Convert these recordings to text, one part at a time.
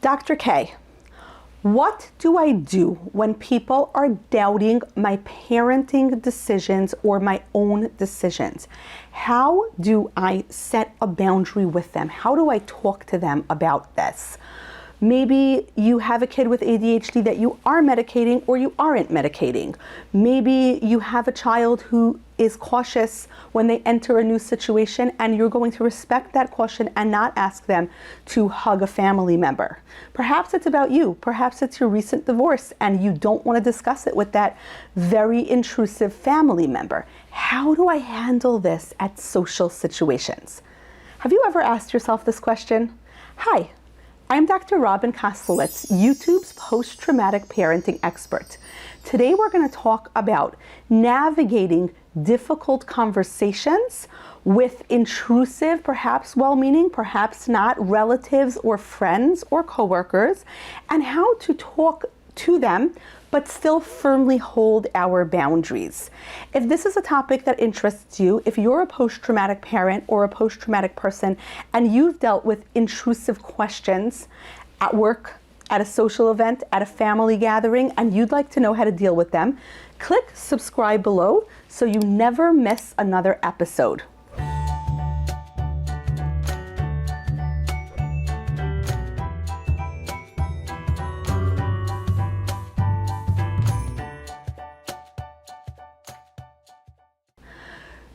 Dr. K, what do I do when people are doubting my parenting decisions or my own decisions? How do I set a boundary with them? How do I talk to them about this? Maybe you have a kid with ADHD that you are medicating or you aren't medicating. Maybe you have a child who is cautious when they enter a new situation, and you're going to respect that caution and not ask them to hug a family member. Perhaps it's about you. Perhaps it's your recent divorce and you don't want to discuss it with that very intrusive family member. How do I handle this at social situations? Have you ever asked yourself this question? Hi, I'm Dr. Robin Koslowitz, YouTube's post-traumatic parenting expert. Today we're going to talk about navigating difficult conversations with intrusive, perhaps well-meaning, perhaps not, relatives or friends or coworkers, and how to talk to them but still firmly hold our boundaries. If this is a topic that interests you, if you're a post-traumatic parent or a post-traumatic person and you've dealt with intrusive questions at work, at a social event, at a family gathering, and you'd like to know how to deal with them, click subscribe below so you never miss another episode.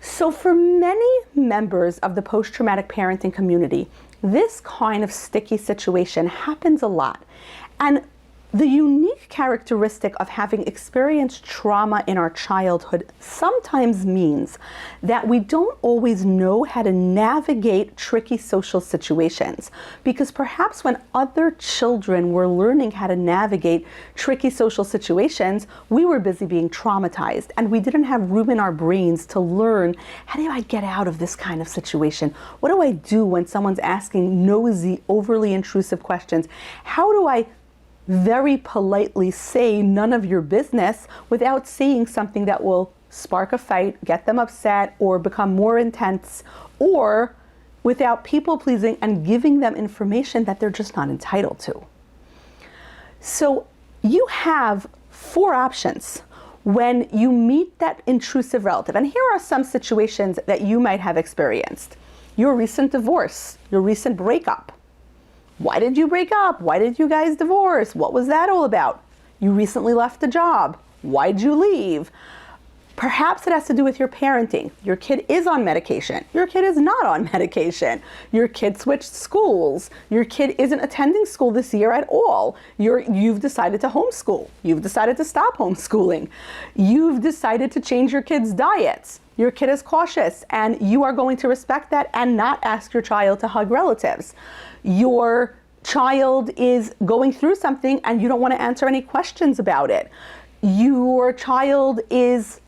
So for many members of the post-traumatic parenting community, this kind of sticky situation happens a lot. And the unique characteristic of having experienced trauma in our childhood sometimes means that we don't always know how to navigate tricky social situations, because perhaps when other children were learning how to navigate tricky social situations, we were busy being traumatized and we didn't have room in our brains to learn, how do I get out of this kind of situation? What do I do when someone's asking nosy, overly intrusive questions? How do I very politely say none of your business without saying something that will spark a fight, get them upset, or become more intense, or without people pleasing and giving them information that they're just not entitled to? So you have 4 options when you meet that intrusive relative. And here are some situations that you might have experienced. Your recent divorce, your recent breakup. Why did you break up? Why did you guys divorce? What was that all about? You recently left a job. Why'd you leave? Perhaps it has to do with your parenting. Your kid is on medication. Your kid is not on medication. Your kid switched schools. Your kid isn't attending school this year at all. You've decided to homeschool. You've decided to stop homeschooling. You've decided to change your kid's diets. Your kid is cautious and you are going to respect that and not ask your child to hug relatives. Your child is going through something and you don't want to answer any questions about it. Your child is,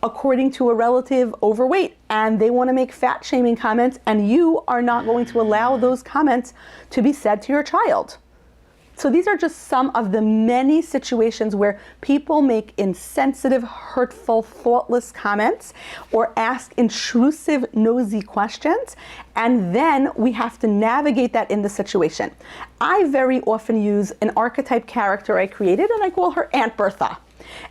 according to a relative, overweight and they want to make fat shaming comments, and you are not going to allow those comments to be said to your child. So these are just some of the many situations where people make insensitive, hurtful, thoughtless comments or ask intrusive, nosy questions, and then we have to navigate that in the situation. I very often use an archetype character I created, and I call her Aunt Bertha.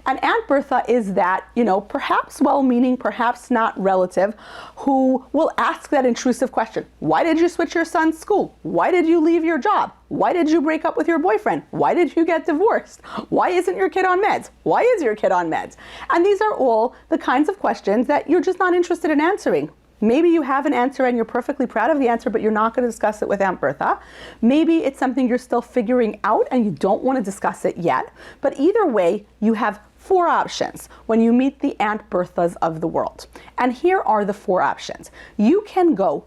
And Aunt Bertha is that, perhaps well-meaning, perhaps not relative, who will ask that intrusive question. Why did you switch your son's school? Why did you leave your job? Why did you break up with your boyfriend? Why did you get divorced? Why isn't your kid on meds? Why is your kid on meds? And these are all the kinds of questions that you're just not interested in answering. Maybe you have an answer and you're perfectly proud of the answer, but you're not going to discuss it with Aunt Bertha. Maybe it's something you're still figuring out and you don't want to discuss it yet. But either way, you have 4 options when you meet the Aunt Berthas of the world. And here are the 4 options. You can go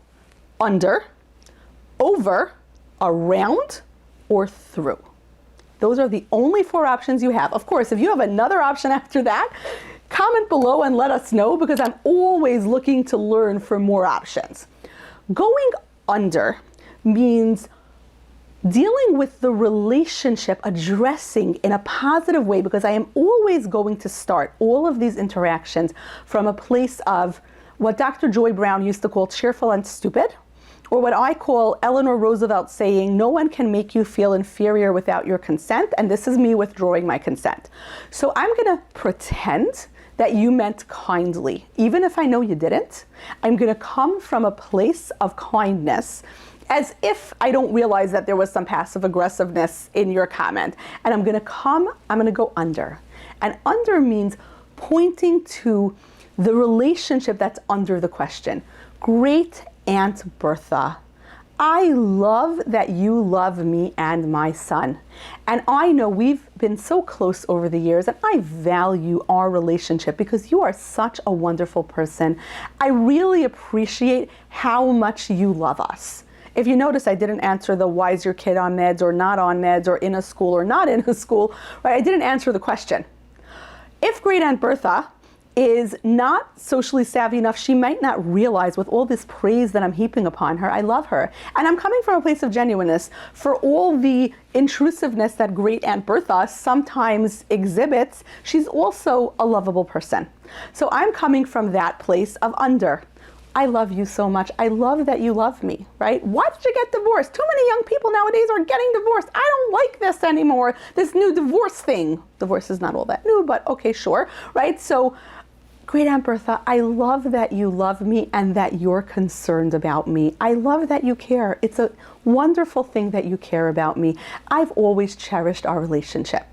under, over, around, or through. Those are the only 4 options you have. Of course, if you have another option after that, comment below and let us know, because I'm always looking to learn for more options. Going under means dealing with the relationship, addressing in a positive way, because I am always going to start all of these interactions from a place of what Dr. Joy Brown used to call cheerful and stupid, or what I call Eleanor Roosevelt saying, no one can make you feel inferior without your consent, and this is me withdrawing my consent. So I'm gonna pretend that you meant kindly. Even if I know you didn't, I'm gonna come from a place of kindness, as if I don't realize that there was some passive aggressiveness in your comment. And I'm gonna go under. And under means pointing to the relationship that's under the question. Great Aunt Bertha, I love that you love me and my son. And I know we've been so close over the years, and I value our relationship because you are such a wonderful person. I really appreciate how much you love us. If you notice, I didn't answer the why is your kid on meds or not on meds or in a school or not in a school, right? I didn't answer the question. If Great Aunt Bertha is not socially savvy enough, she might not realize with all this praise that I'm heaping upon her, I love her. And I'm coming from a place of genuineness. For all the intrusiveness that Great Aunt Bertha sometimes exhibits, she's also a lovable person. So I'm coming from that place of under. I love you so much. I love that you love me, right? Why did you get divorced? Too many young people nowadays are getting divorced. I don't like this anymore, this new divorce thing. Divorce is not all that new, but okay, sure, right? So, Great Aunt Bertha, I love that you love me and that you're concerned about me. I love that you care. It's a wonderful thing that you care about me. I've always cherished our relationship.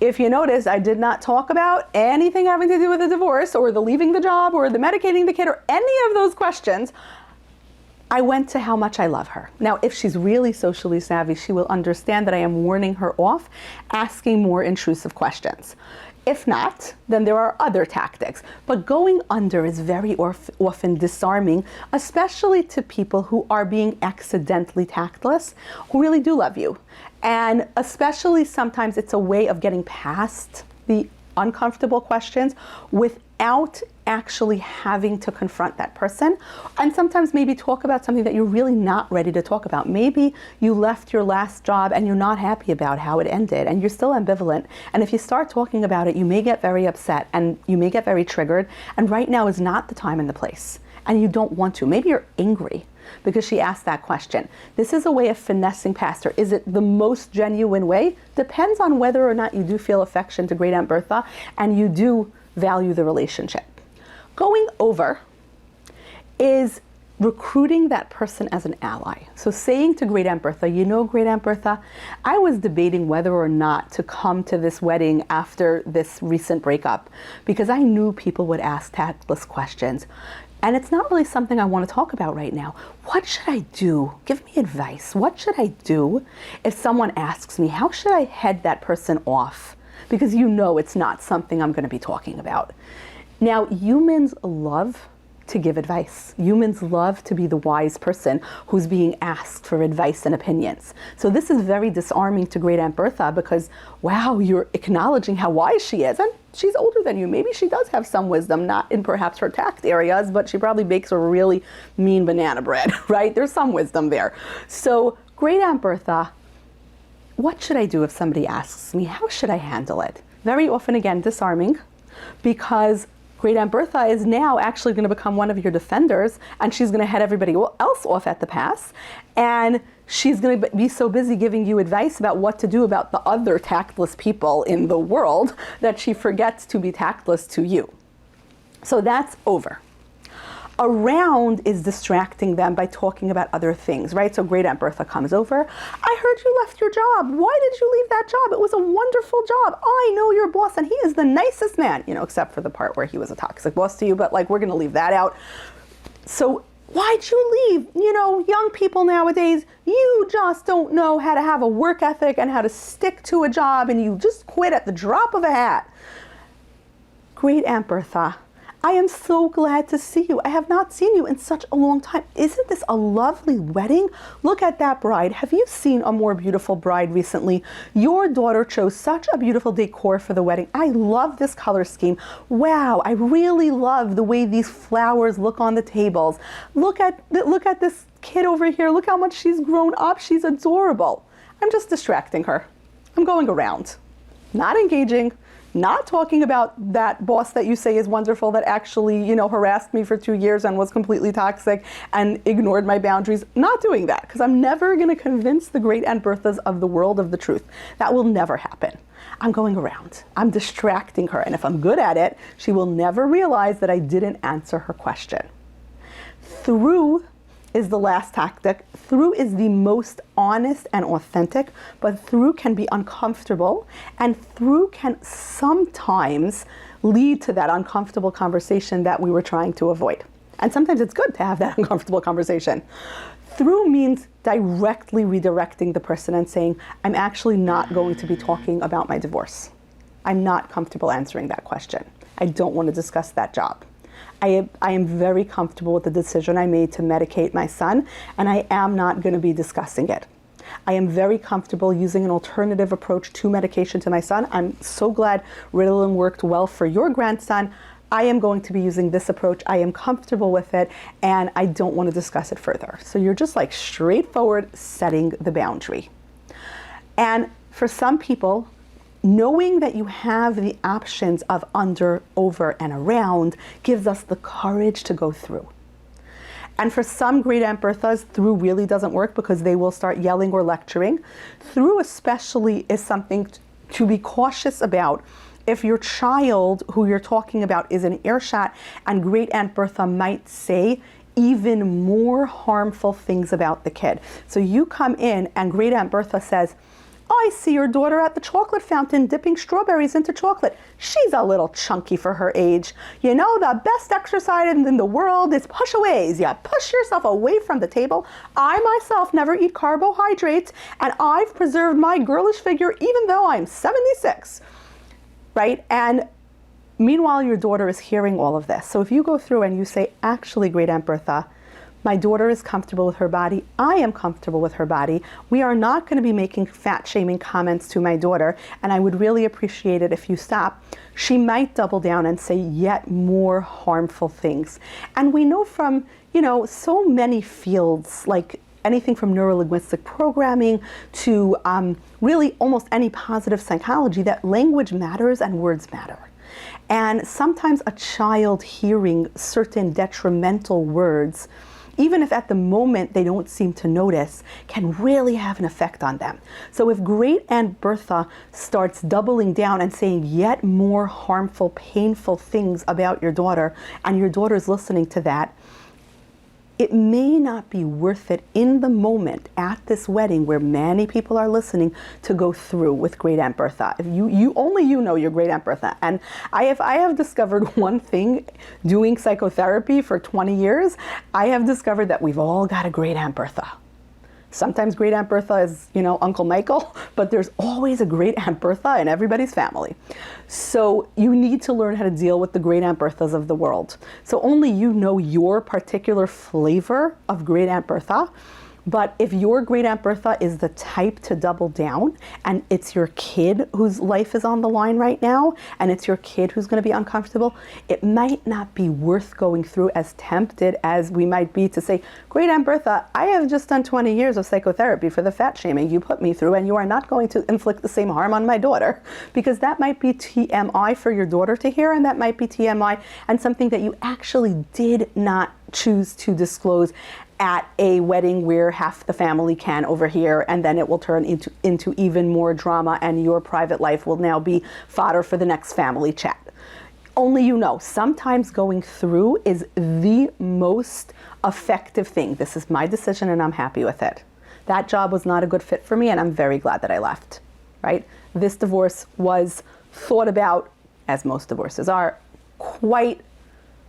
If you notice, I did not talk about anything having to do with the divorce or the leaving the job or the medicating the kid or any of those questions. I went to how much I love her. Now, if she's really socially savvy, she will understand that I am warning her off, asking more intrusive questions. If not, then there are other tactics. But going under is very often disarming, especially to people who are being accidentally tactless, who really do love you. And especially sometimes it's a way of getting past the uncomfortable questions without actually having to confront that person. And sometimes maybe talk about something that you're really not ready to talk about. Maybe you left your last job and you're not happy about how it ended and you're still ambivalent. And if you start talking about it, you may get very upset and you may get very triggered. And right now is not the time and the place. And you don't want to. Maybe you're angry because she asked that question. This is a way of finessing past her. Is it the most genuine way? Depends on whether or not you do feel affection to Great Aunt Bertha and you do value the relationship. Going over is recruiting that person as an ally. So saying to Great Aunt Bertha, you know, Great Aunt Bertha, I was debating whether or not to come to this wedding after this recent breakup because I knew people would ask tactless questions. And it's not really something I want to talk about right now. What should I do? Give me advice. What should I do if someone asks me, how should I head that person off? Because you know it's not something I'm going to be talking about. Now, humans love to give advice. Humans love to be the wise person who's being asked for advice and opinions. So this is very disarming to Great Aunt Bertha because, wow, you're acknowledging how wise she is. And she's older than you. Maybe she does have some wisdom, not in perhaps her tact areas, but she probably bakes a really mean banana bread, right? There's some wisdom there. So Great Aunt Bertha, what should I do if somebody asks me? How should I handle it? Very often, again, disarming because Great Aunt Bertha is now actually going to become one of your defenders, and she's going to head everybody else off at the pass, and she's going to be so busy giving you advice about what to do about the other tactless people in the world that she forgets to be tactless to you. So that's over. Around is distracting them by talking about other things, right? So Great Aunt Bertha comes over. I heard you left your job. Why did you leave that job? It was a wonderful job. I know your boss and he is the nicest man, you know, except for the part where he was a toxic boss to you, but like we're going to leave that out. So why'd you leave? You know, young people nowadays, you just don't know how to have a work ethic and how to stick to a job and you just quit at the drop of a hat. Great Aunt Bertha, I am so glad to see you. I have not seen you in such a long time. Isn't this a lovely wedding? Look at that bride. Have you seen a more beautiful bride recently? Your daughter chose such a beautiful decor for the wedding. I love this color scheme. Wow, I really love the way these flowers look on the tables. Look at this kid over here. Look how much she's grown up. She's adorable. I'm just distracting her. I'm going around. Not engaging, not talking about that boss that you say is wonderful that actually, harassed me for 2 years and was completely toxic and ignored my boundaries. Not doing that, because I'm never going to convince the great Aunt Berthas of the world of the truth. That will never happen. I'm going around. I'm distracting her. And if I'm good at it, she will never realize that I didn't answer her question. Through is the last tactic. Through is the most honest and authentic, but through can be uncomfortable, and through can sometimes lead to that uncomfortable conversation that we were trying to avoid. And sometimes it's good to have that uncomfortable conversation. Through means directly redirecting the person and saying, I'm actually not going to be talking about my divorce. I'm not comfortable answering that question. I don't want to discuss that job. I am very comfortable with the decision I made to medicate my son, and I am not going to be discussing it. I am very comfortable using an alternative approach to medication to my son. I'm so glad Ritalin worked well for your grandson. I am going to be using this approach. I am comfortable with it, and I don't want to discuss it further. So you're just like straightforward setting the boundary. And for some people, knowing that you have the options of under, over, and around gives us the courage to go through. And for some great Aunt Berthas, through really doesn't work because they will start yelling or lecturing. Through especially is something to be cautious about if your child who you're talking about is an earshot, and great Aunt Bertha might say even more harmful things about the kid. So you come in and great Aunt Bertha says, I see your daughter at the chocolate fountain dipping strawberries into chocolate. She's a little chunky for her age. You know, the best exercise in the world is push-aways. Yeah, push yourself away from the table. I myself never eat carbohydrates, and I've preserved my girlish figure even though I'm 76, right? And meanwhile, your daughter is hearing all of this. So if you go through and you say, actually, great Aunt Bertha, my daughter is comfortable with her body. I am comfortable with her body. We are not going to be making fat-shaming comments to my daughter, and I would really appreciate it if you stop. She might double down and say yet more harmful things. And we know from, so many fields, like anything from neurolinguistic programming to really almost any positive psychology, that language matters and words matter. And sometimes a child hearing certain detrimental words, even if at the moment they don't seem to notice, can really have an effect on them. So if great Aunt Bertha starts doubling down and saying yet more harmful, painful things about your daughter, and your daughter's listening to that, it may not be worth it in the moment at this wedding where many people are listening to go through with great Aunt Bertha. If you only know your great Aunt Bertha. And I have discovered one thing doing psychotherapy for 20 years. I have discovered that we've all got a great Aunt Bertha. Sometimes great Aunt Bertha is, Uncle Michael, but there's always a great Aunt Bertha in everybody's family. So you need to learn how to deal with the great Aunt Berthas of the world. So only you know your particular flavor of great Aunt Bertha. But if your great Aunt Bertha is the type to double down, and it's your kid whose life is on the line right now, and it's your kid who's going to be uncomfortable, it might not be worth going through, as tempted as we might be to say, great Aunt Bertha, I have just done 20 years of psychotherapy for the fat shaming you put me through, and you are not going to inflict the same harm on my daughter, because that might be TMI for your daughter to hear, and that might be TMI and something that you actually did not choose to disclose at a wedding where half the family can overhear, and then it will turn into even more drama, and your private life will now be fodder for the next family chat. Only sometimes going through is the most effective thing. This is my decision and I'm happy with it. That job was not a good fit for me and I'm very glad that I left, right? This divorce was thought about, as most divorces are, quite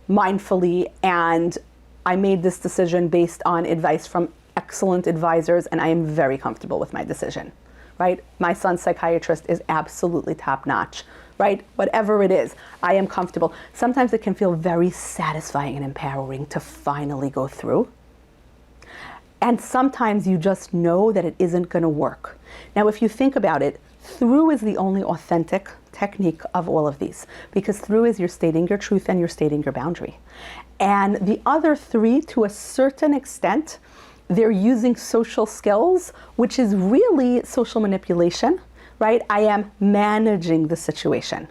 mindfully, and I made this decision based on advice from excellent advisors, and I am very comfortable with my decision, right? My son's psychiatrist is absolutely top-notch, right? Whatever it is, I am comfortable. Sometimes it can feel very satisfying and empowering to finally go through. And sometimes you just know that it isn't going to work. Now, if you think about it, through is the only authentic technique of all of these, because through is you're stating your truth and you're stating your boundary. And the other three, to a certain extent, they're using social skills, which is really social manipulation, right? I am managing the situation.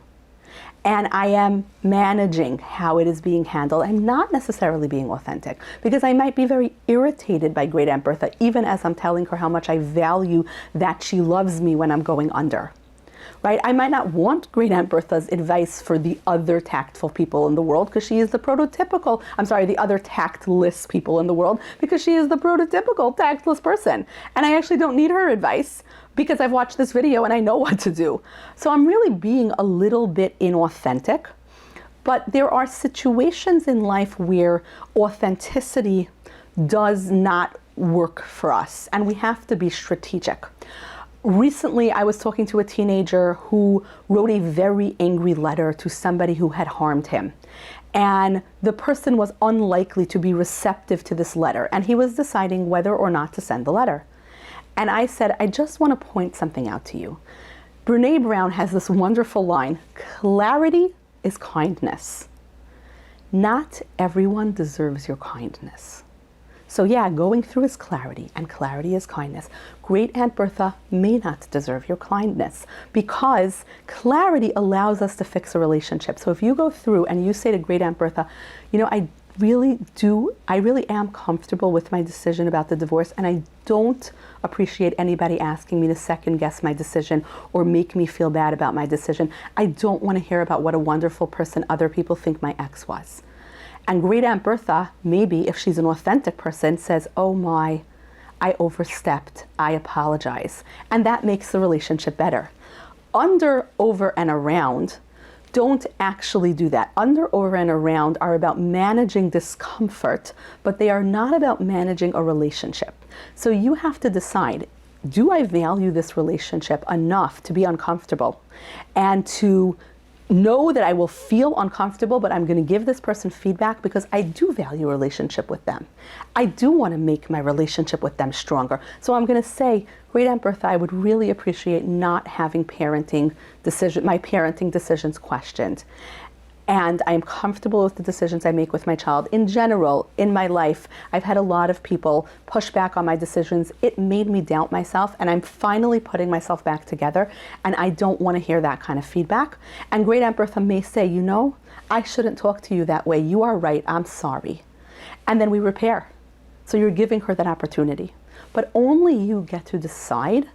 and I am managing how it is being handled. I'm not necessarily being authentic, because I might be very irritated by Great Aunt Bertha, even as I'm telling her how much I value that she loves me when I'm going under. Right? I might not want Great Aunt Bertha's advice for the other tactful people in the world, because she is the the other tactless people in the world, because she is the prototypical tactless person. And I actually don't need her advice, because I've watched this video and I know what to do. So I'm really being a little bit inauthentic. But there are situations in life where authenticity does not work for us, and we have to be strategic. Recently, I was talking to a teenager who wrote a very angry letter to somebody who had harmed him. And the person was unlikely to be receptive to this letter, and he was deciding whether or not to send the letter. And I said, I just want to point something out to you. Brene Brown has this wonderful line, clarity is kindness. Not everyone deserves your kindness. So yeah, going through is clarity, and clarity is kindness. Great Aunt Bertha may not deserve your kindness, because clarity allows us to fix a relationship. So if you go through and you say to Great Aunt Bertha, I really am comfortable with my decision about the divorce, and I don't appreciate anybody asking me to second guess my decision or make me feel bad about my decision. I don't want to hear about what a wonderful person other people think my ex was. And Great Aunt Bertha, maybe if she's an authentic person, says, oh my, I overstepped, I apologize. And that makes the relationship better. Under, over, and around don't actually do that. Under, over, and around are about managing discomfort, but they are not about managing a relationship. So you have to decide, do I value this relationship enough to be uncomfortable and to know that I will feel uncomfortable, but I'm going to give this person feedback because I do value a relationship with them. I do want to make my relationship with them stronger. So I'm going to say, Great Aunt Bertha, I would really appreciate not having my parenting decisions questioned. And I'm comfortable with the decisions I make with my child. In general, in my life, I've had a lot of people push back on my decisions. It made me doubt myself, and I'm finally putting myself back together, and I don't want to hear that kind of feedback. And Great Aunt Bertha may say, I shouldn't talk to you that way. You are right. I'm sorry. And then we repair. So you're giving her that opportunity. But only you get to decide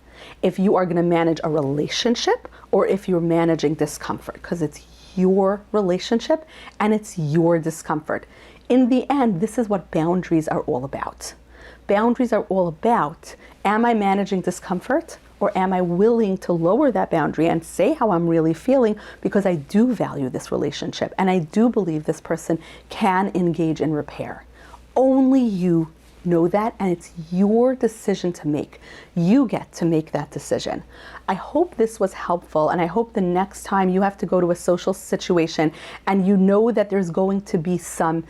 if you are going to manage a relationship or if you're managing discomfort, because it's your relationship and it's your discomfort. In the end, this is what boundaries are all about. Boundaries are all about, am I managing discomfort, or am I willing to lower that boundary and say how I'm really feeling, because I do value this relationship and I do believe this person can engage in repair. Only you know that, and it's your decision to make. You get to make that decision. I hope this was helpful, and I hope the next time you have to go to a social situation and you know that there's going to be some,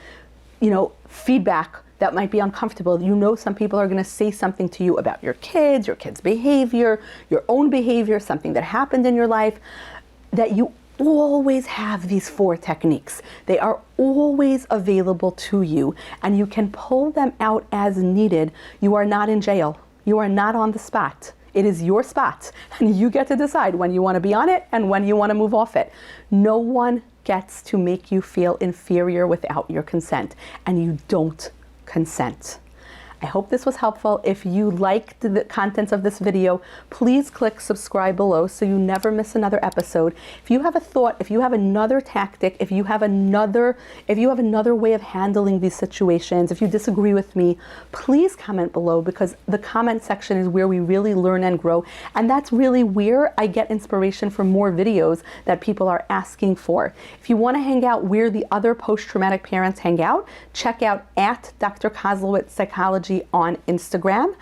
feedback that might be uncomfortable. Some people are going to say something to you about your kids' behavior, your own behavior, something that happened in your life, that you always have these 4 techniques. They are always available to you, and you can pull them out as needed. You are not in jail. You are not on the spot. It is your spot, and you get to decide when you want to be on it and when you want to move off it. No one gets to make you feel inferior without your consent, and you don't consent. I hope this was helpful. If you liked the contents of this video, please click subscribe below so you never miss another episode. If you have a thought, if you have another tactic, if you have another way of handling these situations, if you disagree with me, please comment below, because the comment section is where we really learn and grow. And that's really where I get inspiration for more videos that people are asking for. If you want to hang out where the other post-traumatic parents hang out, check out @Dr. Kozlowitz Psychology on Instagram.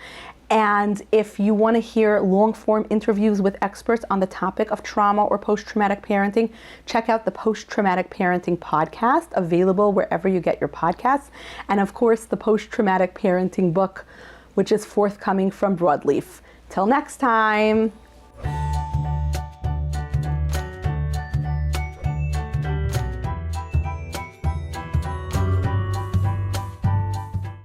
And if you want to hear long-form interviews with experts on the topic of trauma or post-traumatic parenting, check out the Post-Traumatic Parenting podcast, available wherever you get your podcasts. And of course, the Post-Traumatic Parenting book, which is forthcoming from Broadleaf. Till next time.